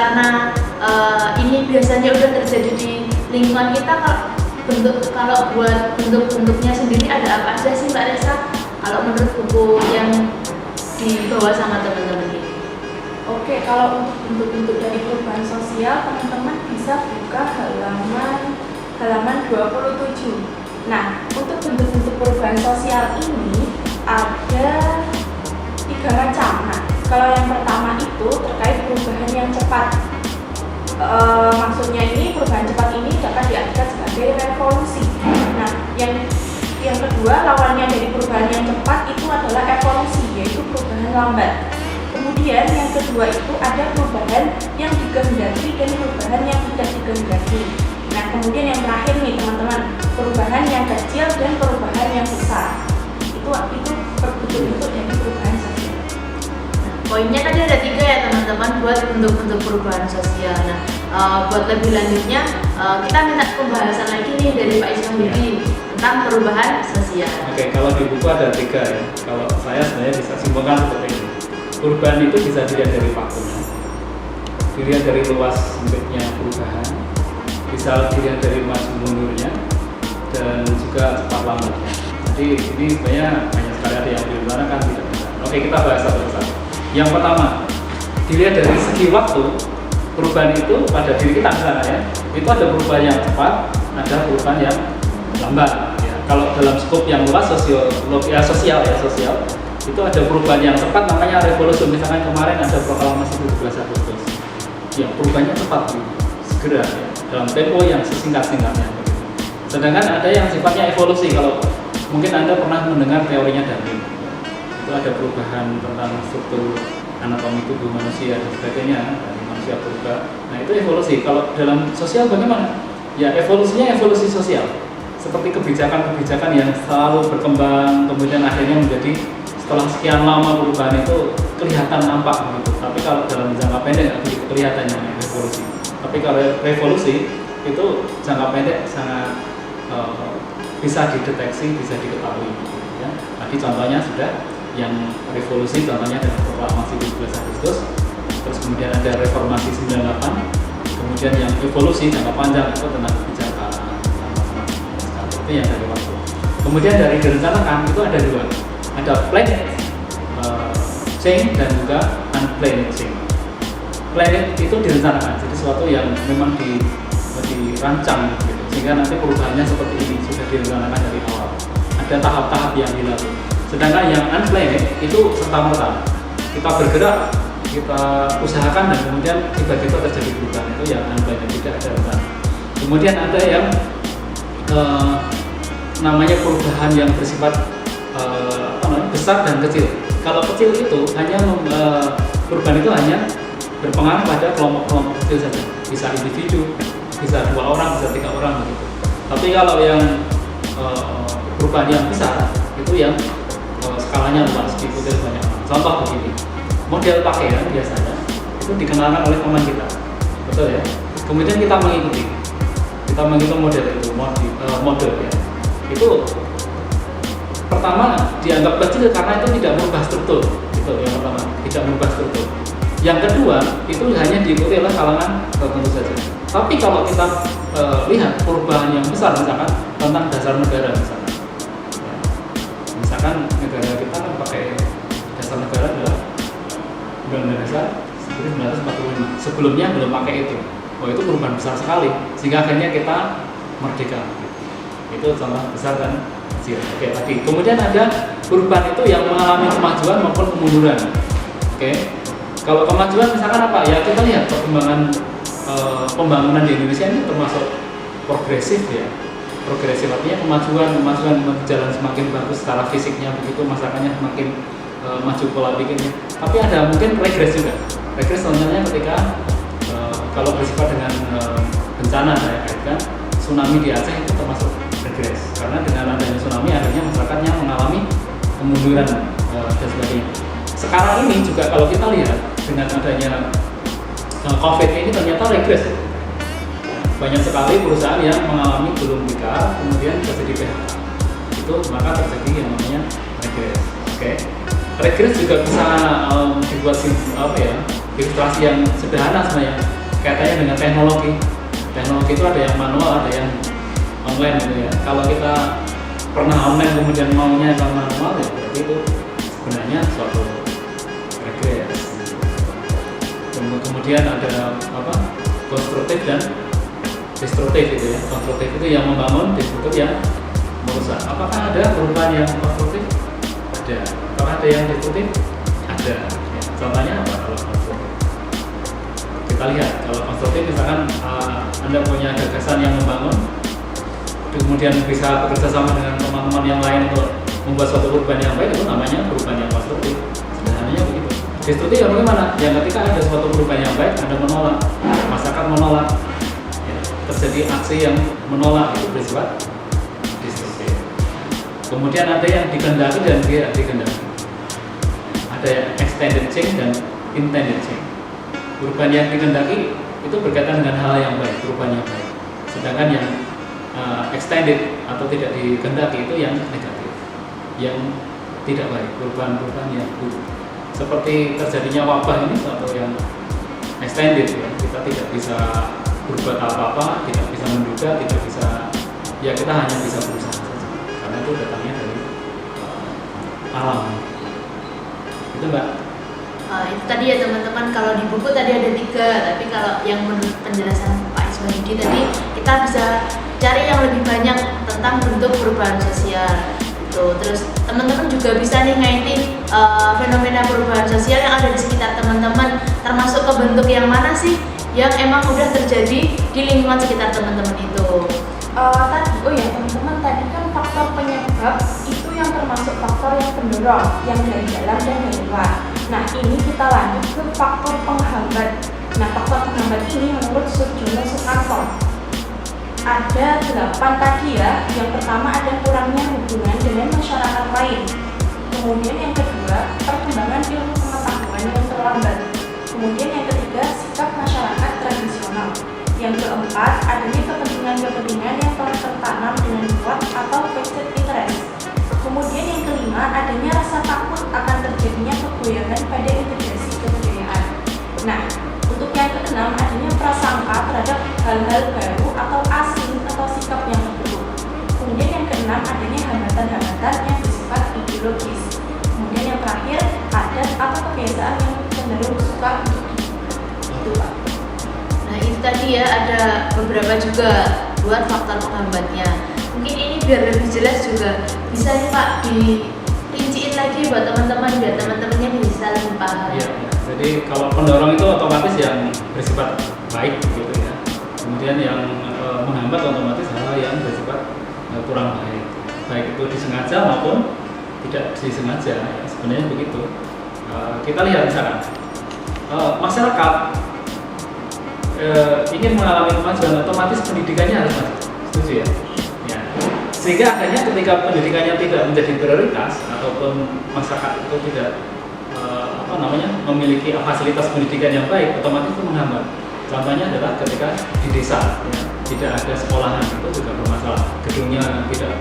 karena ini biasanya udah terjadi di lingkungan kita. Kalau buat bentuk-bentuknya sendiri ada apa aja sih Mbak Resa? Kalau menurut buku yang dibawa sama teman-teman ini? Oke, kalau untuk bentuk-bentuk dari perubahan sosial, teman-teman bisa buka halaman 27. Nah, untuk bentuk-bentuk perubahan sosial ini ada 3 macam. Nah, kalau yang pertama itu terkait perubahan yang cepat. Maksudnya ini perubahan cepat ini dapat diartikan sebagai revolusi. Nah, yang kedua lawannya dari perubahan yang cepat itu adalah evolusi, yaitu perubahan lambat. Kemudian yang kedua itu ada perubahan yang dikehendaki dan perubahan yang tidak dikehendaki. Nah, kemudian yang terakhir nih teman-teman, perubahan yang kecil dan perubahan yang besar. Itu bentuk-bentuk dari perubahan sosial. Poinnya tadi ada 3 ya teman-teman buat bentuk-bentuk perubahan sosial. Nah, buat lebih lanjutnya kita minta pembahasan lagi nih dari Pak Islam Budi tentang perubahan sosial. Oke, kalau di buku ada 3 ya. Kalau saya sebenarnya bisa simpulkan seperti ini. Perubahan itu bisa dilihat dari waktunya, dilihat dari luas sempitnya perubahan, bisa dilihat dari maju mundurnya, dan juga cepat lambatnya. Jadi ini sebenarnya banyak sekali ada yang direncanakan tidak bisa. Oke, kita bahas satu-satu. Yang pertama, dilihat dari segi waktu, perubahan itu pada diri kita misalnya ya, itu ada perubahan yang cepat, ada perubahan yang lambat. Ya. Kalau dalam skop yang luas sosial, itu ada perubahan yang cepat namanya revolusi. Misalkan kemarin ada proklamasi 17 Agustus, yang perubahannya cepat, segera, ya, dalam tempo yang sesingkat-singkatnya. Sedangkan ada yang sifatnya evolusi. Kalau mungkin Anda pernah mendengar teorinya Darwin, itu ada perubahan tentang struktur anatomi tubuh manusia dan sebagainya, dari manusia berubah. Nah itu evolusi. Kalau dalam sosial bagaimana? Ya evolusinya evolusi sosial, seperti kebijakan-kebijakan yang selalu berkembang, kemudian akhirnya menjadi setelah sekian lama perubahan itu kelihatan nampak gitu. Tapi kalau dalam jangka pendek kelihatan yang revolusi. Tapi kalau revolusi itu jangka pendek sangat bisa dideteksi, bisa diketahui. Ya. Tadi contohnya sudah yang revolusi, contohnya dengan proklamasi 17 Agustus, terus kemudian ada reformasi 98, kemudian yang evolusi jangka panjang itu tentang kebijakan itu yang dari waktu. Kemudian dari direncanakan itu ada 2, ada planned change dan juga unplanned change. Planned itu direncanakan, jadi sesuatu yang memang dirancang gitu, sehingga nanti perubahannya seperti ini sudah direncanakan dari awal. Ada tahap-tahap yang dilalui. Sedangkan yang unplanned itu serta-merta. Kita bergerak, kita usahakan dan kemudian tiba-tiba terjadi perubahan, itu yang unplanned, tidak ada rencana. Kemudian ada yang namanya perubahan yang bersifat besar dan kecil. Kalau kecil itu hanya perubahan itu hanya berpengaruh pada kelompok-kelompok kecil saja. Bisa individu, bisa 2 orang, bisa 3 orang begitu. Tapi kalau yang perubahan yang besar itu yang skalanya luas, diikuti banyak orang. Contoh begini, model pakaian biasanya itu dikenalkan oleh teman kita, betul ya. Kemudian kita mengikuti model itu, model ya. Itu pertama dianggap kecil karena itu tidak merubah struktur, itu yang pertama, tidak merubah struktur. Yang kedua itu hanya diikuti oleh kalangan tertentu saja. Tapi kalau kita lihat perubahan yang besar, misalkan tentang dasar negara misalkan negara kita kan pakai dasar negara adalah Undang-Undang Dasar 1945. Sebelumnya belum pakai itu. Itu perubahan besar sekali, sehingga akhirnya kita merdeka. Itu contoh besar dan kecil. Oke, tadi. Kemudian ada perubahan itu yang mengalami kemajuan maupun kemunduran. Oke. Kalau kemajuan misalkan apa? Ya kita lihat perkembangan pembangunan di Indonesia ini termasuk progresif ya. Progresif artinya kemajuan berjalan semakin bagus secara fisiknya, begitu masyarakatnya semakin maju pola pikirnya. Tapi ada mungkin regres juga. Regres contohnya ketika kalau bersifat dengan bencana saya kaitkan, tsunami di Aceh itu termasuk regres, karena dengan adanya tsunami akhirnya masyarakatnya mengalami kemunduran dan sebagainya. Sekarang ini juga kalau kita lihat dengan adanya COVID ini ternyata regres. Banyak sekali perusahaan yang mengalami gulung tikar, kemudian terjadi PHK. Itu maka terjadi yang namanya regres. Oke. Regres juga bisa dibuat ilustrasi yang sederhana sebenarnya kaitannya dengan teknologi. Teknologi itu ada yang manual, ada yang online gitu ya. Kalau kita pernah online kemudian maunya yang manual ya berarti itu sebenarnya suatu regres. Kemudian ada apa? Konstruktif dan destruktif gitu ya. Konstruktif itu yang membangun, destruktif yang merusak. Apakah ada perubahan yang konstruktif? Ada. Apakah ada yang destruktif? Ada. Ya, contohnya apa kalau konstruktif? Kita lihat kalau konstruktif misalkan Anda punya gagasan yang membangun, kemudian bisa bekerja sama dengan teman-teman yang lain untuk membuat suatu perubahan yang baik, itu namanya perubahan yang konstruktif. Sederhananya begitu. Destruktif ya bagaimana? Yang ketika ada suatu perubahan yang baik, Anda menolak, masyarakat menolak, ya, terjadi aksi yang menolak, itu bersifat destruktif. Kemudian ada yang dikehendaki dan tidak dikehendaki. Ada yang extended change dan intended change. Perubahan yang dikehendaki itu berkaitan dengan hal yang baik, perubahan yang baik. Sedangkan yang extended atau tidak dikehendaki itu yang negatif, yang tidak baik, perubahan-perubahan yang buruk. Seperti terjadinya wabah ini atau yang extended ya, kita tidak bisa berbuat apa-apa, tidak bisa menduga, tidak bisa, ya kita hanya bisa berusaha saja karena itu datangnya dari alam. Itu Mbak. Itu tadi ya teman-teman, kalau di buku tadi ada 3, tapi kalau yang menurut penjelasan Pak Iswahidi tadi kita bisa cari yang lebih banyak tentang bentuk perubahan sosial gitu. Terus teman-teman juga bisa nih ngaitin fenomena perubahan sosial yang ada di sekitar teman-teman, termasuk ke bentuk yang mana sih yang emang udah terjadi di lingkungan sekitar teman-teman itu. Teman-teman, tadi kan faktor penyebab itu yang termasuk faktor yang pendorong, yang dari dalam dan dari luar. Nah, ini kita lanjut ke faktor penghambat. Nah, faktor penghambat ini menurut Surjono Sukanto ada 8 tadi ya. Yang pertama ada kurangnya hubungan dengan masyarakat lain. Kemudian yang kedua, perkembangan ilmu pengetahuan yang terlambat. Kemudian yang ketiga, sikap masyarakat tradisional. Yang keempat, adanya kepentingan-kepentingan yang telah tertanam dengan kuat atau vested interest. Kemudian yang kelima, adanya rasa takut akan terjadinya kegoyangan pada integrasi kebudayaan. Nah, untuk yang keenam, adanya prasangka terhadap hal-hal baru atau asing atau sikap yang terburuk. Kemudian yang keenam, adanya hambatan-hambatan yang bersifat ideologis. Kemudian yang terakhir, adat atau kebiasaan yang cenderung suka untuk itu, Pak. Nah itu tadi ya, ada beberapa juga buat faktor penghambatnya. Mungkin ini biar lebih jelas juga bisa nih Pak dirinciin lagi buat teman-teman, biar teman-temannya bisa lebih paham. Iya, jadi kalau pendorong itu otomatis yang bersifat baik gitu ya. Kemudian yang menghambat otomatis hal yang bersifat kurang baik. Baik itu disengaja maupun tidak disengaja, ya, sebenarnya begitu. Kita lihat misalkan masyarakat ingin mengalami kemajuan, otomatis pendidikannya harus maju, setuju ya? Ya. Sehingga akhirnya ketika pendidikannya tidak menjadi prioritas ataupun masyarakat itu tidak memiliki fasilitas pendidikan yang baik, otomatis itu menghambat. Contohnya adalah ketika di desa ya, tidak ada sekolahan, itu juga bermasalah. Gedungnya tidak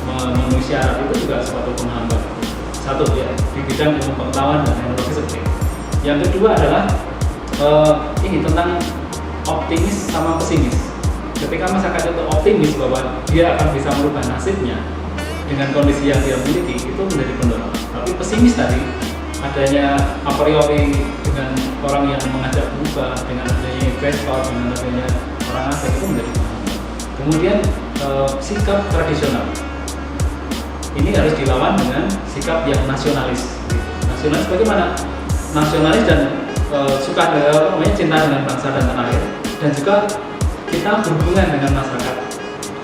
memenuhi syarat, itu juga suatu penghambat. Satu ya, di bidang ilmu pengetahuan dan teknologi seperti itu. Yang kedua adalah ini tentang optimis sama pesimis. Ketika masyarakat itu optimis bahwa dia akan bisa merubah nasibnya dengan kondisi yang dia miliki, itu menjadi pendorong. Tapi pesimis tadi, adanya a priori dengan orang yang mengajak berubah, dengan adanya investor, dengan adanya orang asing, itu menjadi pendorong. Kemudian sikap tradisional ini harus dilawan dengan sikap yang nasionalis. Nasionalis bagaimana? Nasionalis dan suka cinta dengan bangsa dan tanah air, dan juga kita berhubungan dengan masyarakat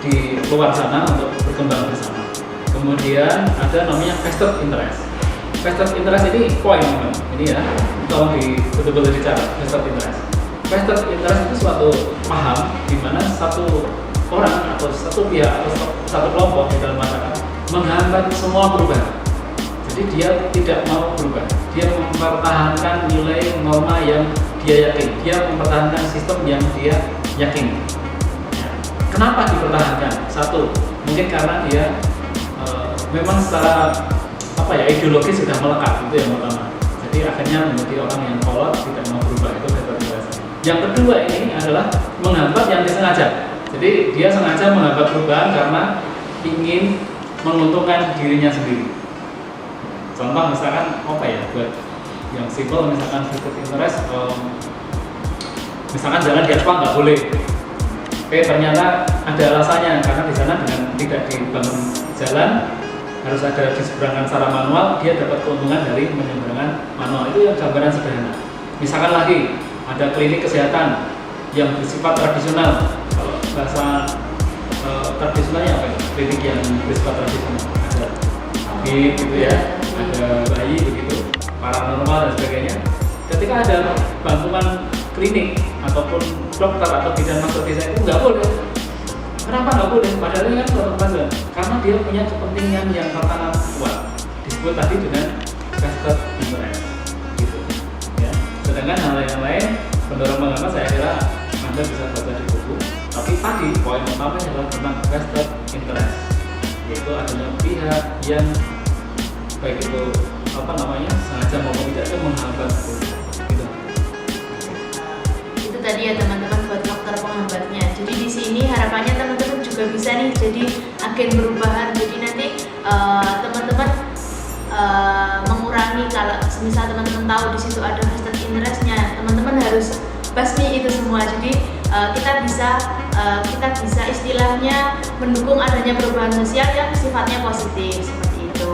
di luar sana untuk berkembang bersama. Kemudian ada namanya vested interest. Vested interest ini poin teman, ini ya, tolong betul-betul dicatat. Vested interest. Vested interest itu suatu paham di mana satu orang atau satu pihak atau satu kelompok di dalam masyarakat menghambat semua perubahan. Jadi dia tidak mau berubah, dia mempertahankan nilai norma yang dia yakin, dia mempertahankan sistem yang dia yakin. Ya. Kenapa dipertahankan? Satu, mungkin karena dia memang secara ideologis sudah melekat, itu yang pertama. Jadi akhirnya menjadi orang yang kolot, tidak mau berubah. Itu hyperventilator. Yang kedua ini adalah menghambat yang disengaja. Jadi dia sengaja menghambat perubahan karena ingin menguntungkan dirinya sendiri. Contoh misalkan apa ya, buat yang simpel misalkan vested interest, misalkan jalan di aspal nggak boleh. Oke, ternyata ada alasannya karena di sana dengan tidak dibangun jalan, harus ada di seberangan secara manual, dia dapat keuntungan dari menyeberangkan manual. Itu yang gambaran sederhana. Misalkan lagi ada klinik kesehatan yang bersifat tradisional. Kalau bahasa tradisionalnya apa ya? Klinik yang bersifat tradisional, ada tabib gitu ya, ada bayi begitu, paranormal dan sebagainya. Ketika ada bantuan klinik ataupun dokter atau bidan masuk desa itu nggak boleh. Kenapa nggak boleh? Padahal ini kan suatu kemajuan. Karena dia punya kepentingan yang tertanam kuat. Disebut tadi dengan vested interest. Gitu. Ya. Sedangkan hal yang lain, pendorong mengapa saya kira Anda bisa baca di buku. Tapi tadi poin utamanya adalah tentang vested interest, yaitu adanya pihak yang baik itu apa namanya sengaja maupun tidak itu menghambat. Gitu. Itu tadi ya teman-teman buat faktor penghambatnya. Jadi di sini harapannya teman-teman juga bisa nih jadi agen perubahan. Jadi nanti teman-teman mengurangi, kalau misal teman-teman tahu di situ ada vested interestnya, teman-teman harus basmi itu semua. Jadi kita bisa istilahnya mendukung adanya perubahan sosial yang sifatnya positif seperti itu.